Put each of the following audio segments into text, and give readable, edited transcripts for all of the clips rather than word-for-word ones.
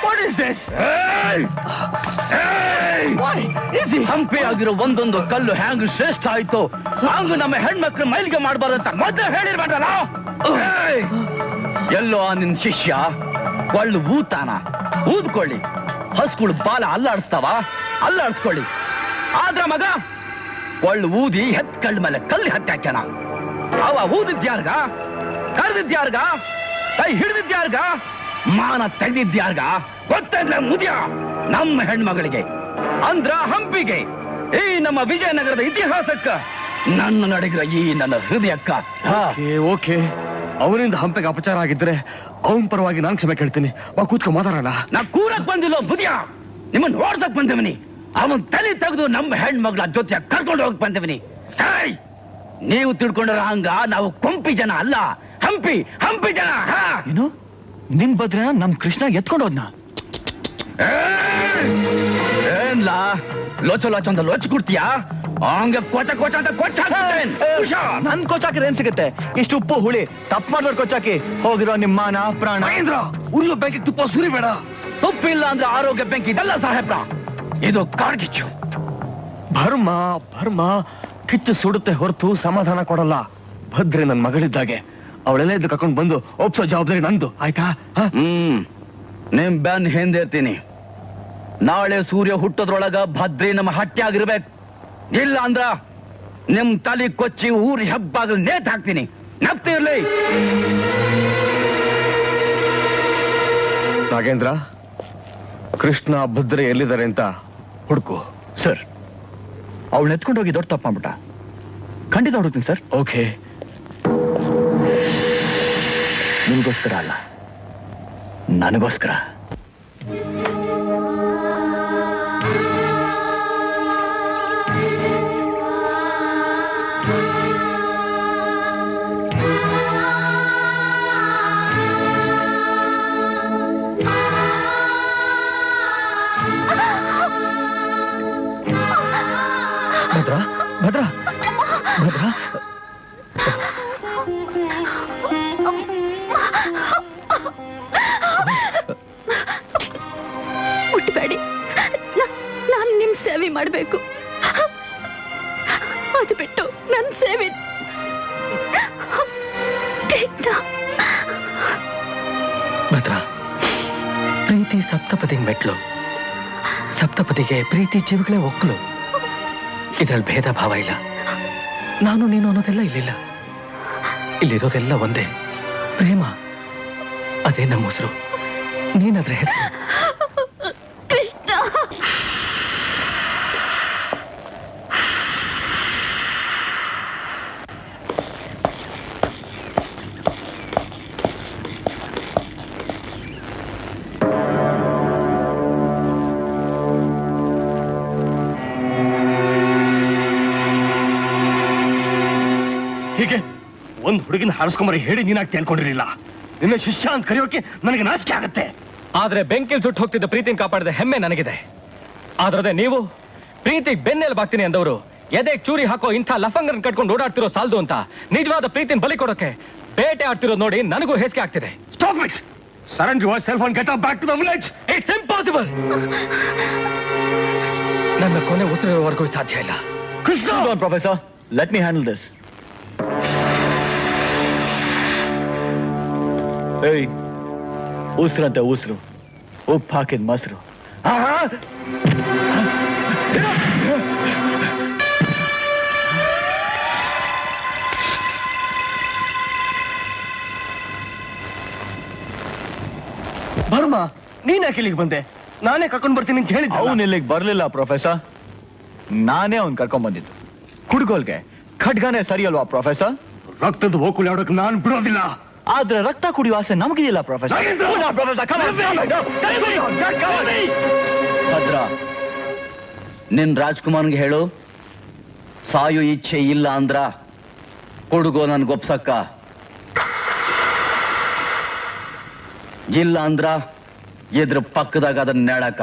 What is this? Hampi ಆಗಿರೋ ಒಂದೊಂದು ಕಲ್ಲು ಹ್ಯಾಂಗ್ ಶ್ರೇಷ್ಠ ಆಯ್ತು ಹಂಗ ನಮ್ಮ ಹೆಣ್ಮಕ್ಳು ಮೈಲಿಗೆ ಮಾಡಬಾರಂತ ಮೊದಲು ಹೇಳಿರ್ಬೇಡಲ್ಲ. ಎಲ್ಲೋ ನಿನ್ ಶಿಷ್ಯ ಒಳ್ಳು ಊತಾನ ಊದ್ಕೊಳ್ಳಿ, ಹಸ್ಗಳು ಬಾಲ ಅಲ್ಲಾಡಿಸ್ಕೊಳ್ಳಿ. ಆದ್ರ ಮಗ ಒಳ್ಳು ಊದಿ ಕಳ್ಳ ಮೇಲೆ ಕಲ್ಲು ಹಾಕ್ಯಾನ. ಅವ ಊದಿದ್ಯಾರ್ಗ, ಕರೆದಿದ್ಯಾರ್ಗ, ಕೈ ಹಿಡಿದಿದ್ಯಾರ್ಗ, ಮಾನ ತೆಗೆದಿದ್ಯಾರ್ಗ ಗೊತ್ತಿಲ್ಲ ಮುದಿಯ ನಮ್ಮ ಹೆಣ್ಮಗಳಿಗೆ ಅಂದ್ರ ಹಂಪಿಗೆ, ಈ ನಮ್ಮ ವಿಜಯನಗರದ ಇತಿಹಾಸಕ್ಕ, ನನ್ನ ನಡೆಗಿರ ಈ ನನ್ನ ಹೃದಯಕ್ಕ. ಓಕೆ, ಅವನಿಂದ ಹಂಪಿಗೆ ಅಪಚಾರ ಆಗಿದ್ರೆ ಅವನ ಪರವಾಗಿ ನಾನು ಕ್ಷಮೆ ಕೇಳ್ತೀನಿ. ಕೂತ್ಕೊ ಮಾತಾಡೋಣ. ನಾ ಕೂರಕ್ ಬಂದಿಲ್ಲ ಬುದಿಯ, ನಿಮ್ಮನ್ನ ಓಡ್ಸಕ್ ಬಂದಿವನಿ. ಅವನ್ ತಲೆ ತೆಗೆದು ನಮ್ಮ ಹೆಣ್ಮಗಳ ಜೊತೆ ಕರ್ಕೊಂಡು ಹೋಗಕ್ ಬಂದಿವನಿ. ನೀವು ತಿಳ್ಕೊಂಡ್ರ ಹಂಗ ನಾವು ಕೊಂಪಿ ಜನ ಅಲ್ಲ, ಹಂಪಿ ಜನ. ಏನು ನಿಮ್ ಬದ್ರೆ ನಮ್ ಕೃಷ್ಣ ಎತ್ಕೊಂಡು ಹೋದ್ನ? ಏನ್ಲಾ ಲೋಚ ಕೊಡ್ತೀಯಾ? ಹಂಗ ಕೊಚ ಅಂತ ಕೊಚ್ಚ. ನನ್ ಕೊಚ್ಚಾಕಿದ್ರೆ ಏನ್ ಸಿಗುತ್ತೆ? ಇಷ್ಟು ಉಪ್ಪು ಹುಳಿ ತಪ್ಪು ಮಾಡಿದ್ರೆ ಕೊಚ್ಚಾಕಿ ಹೋಗಿರೋ ನಿಮ್ಮ ಮಾನ ಪ್ರಾಣ. ಉರಿಯೋ ಬೆಂಕಿ ತುಪ್ಪ ಸುರಿಬೇಡ. ತುಪ್ಪಿಲ್ಲ ಅಂದ್ರೆ ಆರೋಗ್ಯ ಬೆಂಕಿ ಇದಲ್ಲ ಸಾಹೇಬ್ರ, ಇದು ಕಾಡ್ಗಿಚ್ಚು. ಭರ್ಮ ಕಿಚ್ಚು ಸುಡುತ್ತೆ ಹೊರತು ಸಮಾಧಾನ ಕೊಡಲ್ಲ. ಭದ್ರೆ ನನ್ ಮಗಳಿದ್ದಾಗೆ, ಅವಳೆಲ್ಲ ಇದ್ದು ಕರ್ಕೊಂಡು ಬಂದು ಒಪ್ಸೋ ಜವಾಬ್ದಾರಿ ನಂದು, ಆಯ್ತಾ? ನಿಮ್ ಬೆನ್ ಹಿಂದಿರ್ತೀನಿ. ನಾಳೆ ಸೂರ್ಯ ಹುಟ್ಟೋದ್ರೊಳಗ ಭದ್ರಿ ನಮ್ಮ ಹಟ್ಟಿ ಆಗಿರ್ಬೇಕು. ಇಲ್ಲ ಅಂದ್ರ ನಿಮ್ ತಲೆ ಕೊಚ್ಚಿ ಊರಿ ಹಬ್ಬಾಗಲ್ ನೇತ್ ಹಾಕ್ತೀನಿ. ನಪ್ತಿರ್ಲಿ. ನಾಗೇಂದ್ರ, ಕೃಷ್ಣ ಭದ್ರೆ ಎಲ್ಲಿದ್ದಾರೆ ಅಂತ ಹುಡುಕು. ಸರ್, ಅವಳು ಎತ್ಕೊಂಡು ಹೋಗಿ ದೊಡ್ಡ ತಪ್ಪ ಮಾಡ್ಬಿಟ್ಟ. ಖಂಡಿತ ಹುಡುಕ್ತೀನಿ ಸರ್. ಓಕೆ, ನಿಮ್ಗೋಸ್ಕರ ಅಲ್ಲ, ನನಗೋಸ್ಕರ. ಭದ್ರ ಮುಟ್ಬೇಡಿ, ನಾನು ನಿಮ್ ಸೇವೆ ಮಾಡ್ಬೇಕು. ಅದು ಬಿಟ್ಟು ನನ್ನ ಸೇವೆ ಭದ್ರ, ಪ್ರೀತಿ ಸಪ್ತಪದಿಗೆ ಮೆಟ್ಲು, ಸಪ್ತಪದಿಗೆ ಪ್ರೀತಿ ಜೀವಗಳೇ ಒಕ್ಕಲು. ಇದ್ರಲ್ಲಿ ಭೇದ ಭಾವ ಇಲ್ಲ. ನಾನು ನೀನು ಅನ್ನೋದೆಲ್ಲ ಇಲ್ಲಿಲ್ಲ. ಇಲ್ಲಿರೋದೆಲ್ಲ ಒಂದೇ, ಪ್ರೇಮ. ಅದೇ ನಮ್ಮ ಉಸಿರು, ನೀನದ್ರ ಹೆಸರು. ಹೀಗೆ ಒಂದ್ ಹುಡುಗಿನ ಹಾರಿಸ್ಕೊಂಬರಿ ಹೇಳಿ ನೀನಾಗ್ತಿ ಅನ್ಕೊಂಡಿರ್ಲಿಲ್ಲ. ನಿನ್ನ ಶಿಷ್ಯ ಅಂತ ಕರೆಯೋಕೆ ನನಗೆ ನಾಚಿಕೆ ಆಗತ್ತೆ. ಆದ್ರೆ ಬೆಂಕಿಲ್ ಸುಟ್ಟು ಹೋಗ್ತಿದ್ದ ಪ್ರೀತಿನ ಕಾಪಾಡಿದ ಹೆಮ್ಮೆ ನನಗಿದೆ. ಆದ್ರೆ ನೀವು ಪ್ರೀತಿಗೆ ಬೆನ್ನೆಲ್ ಬಾಗ್ತೀನಿ ಅಂದವರು ಎದೆ ಚೂರಿ ಹಾಕೋ ಇಂಥ ಲಫಂಗರನ್ ಕಟ್ಕೊಂಡು ಓಡಾಡ್ತಿರೋ ಸಾಲ್ದು ಅಂತ ನಿಜವಾದ ಪ್ರೀತಿನ ಬಲಿ ಕೊಡೋಕೆ ಬೇಟೆ ಆಡ್ತಿರೋದು ನೋಡಿ ನನಗೂ ಹೇಸಿಗೆ ಆಗ್ತಿದೆ. Stop it! Surrender yourself and get back to the village. It's impossible. ನನ್ನ ಕೊನೆ ಉತ್ತರವರೆಗೂ ಸಾಧ್ಯ ಇಲ್ಲ. Krishna, professor, let me handle this. ಏಯ್, ಉಸಿರಂತೆ ಉಸಿರು, ಉಪ್ಪು ಹಾಕಿದ ಮೊಸರು. ಬರ್ಮ, ನೀನ್ ಯಾಕೆ ಇಲ್ಲಿಗೆ ಬಂದೆ? ನಾನೇ ಕರ್ಕೊಂಡ್ ಬರ್ತೀನಿ ಅಂತ ಹೇಳಿದ್ದೆ. ಅವನು ಇಲ್ಲಿಗೆ ಬರ್ಲಿಲ್ಲ ಪ್ರೊಫೆಸರ್, ನಾನೇ ಅವ್ನ್ ಕರ್ಕೊಂಡ್ ಬಂದಿದ್ದು. ಕುಡ್ಗೋಲ್ಗೆ ಖಡ್ಗನೇ ಸರಿ ಅಲ್ವಾ ಪ್ರೊಫೆಸರ್? ರಕ್ತದ ಓಕುಳಿ ಆಡೋಕೆ ನಾನು ಬಿಡೋದಿಲ್ಲ. ಆದ್ರೆ ರಕ್ತ ಕುಡಿಯುವ ಆಸೆ ನಮಗಿದಿಲ್ಲ ಪ್ರೊಫೆಸರ್. ಭದ್ರ, ನಿನ್ ರಾಜ್ಕುಮಾರ್ಗೆ ಹೇಳು, ಸಾಯು ಇಚ್ಛೆ ಇಲ್ಲ ಅಂದ್ರ ಕೊಡುಗೋ ನನ್ಗೊಪ್ಸಕ್ಕ, ಇಲ್ಲ ಅಂದ್ರ ಇದ್ರ ಪಕ್ಕದಾಗ ಅದನ್ನ ನೆಡಕ.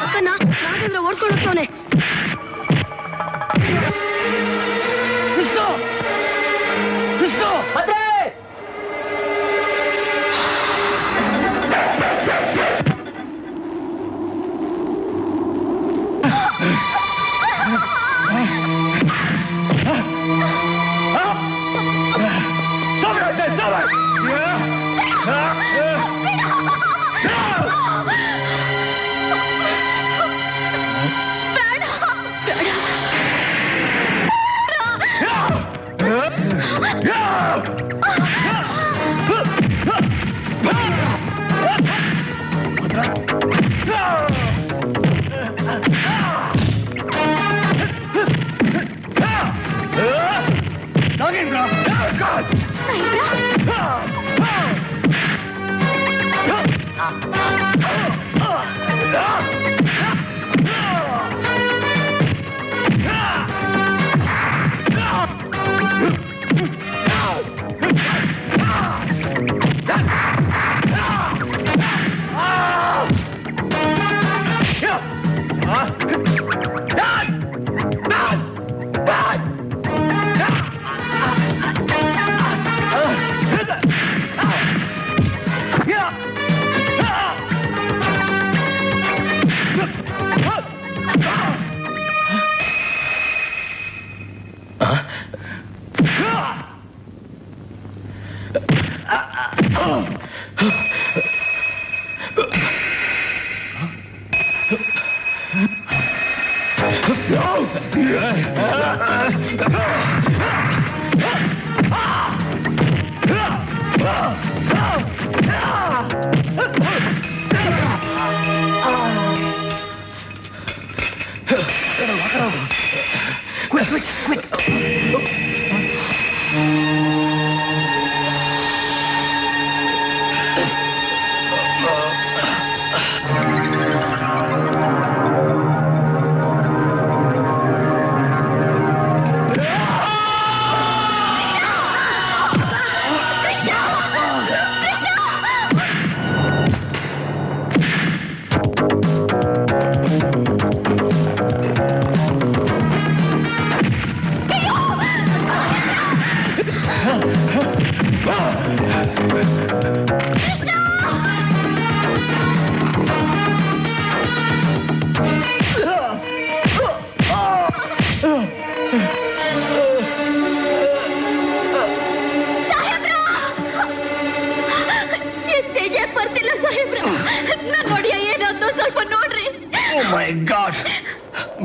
ಅಕ್ಕನ ನಾಗೇಂದ್ರ ಓಡಿಸ್ಕೊಂಡು ಹೋಗ್ತಾವನೆ.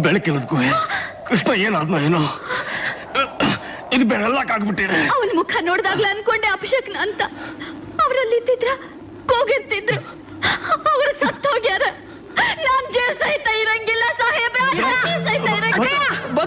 ಬೆಳಕಿಲ್ಲದಕ್ಕೂ ಕೃಷ್ಣ ಏನಾದ್ನೋ ಏನೋ ಇದು ಬೆರಳಕ್ಕಾಗ್ಬಿಟ್ಟಿದೆ. ಅವನ ಮುಖ ನೋಡಿದಾಗ್ಲೇ ಅನ್ಕೊಂಡೆ ಅಭಿಷೇಕ್ನ ಅಂತ. ಅವರಲ್ಲಿ ಇದ್ದಿದ್ರ ಕೂಗಿರ್ತಿದ್ರು. ಅವರು ಸತ್ತೋಗ್ಯಾರ.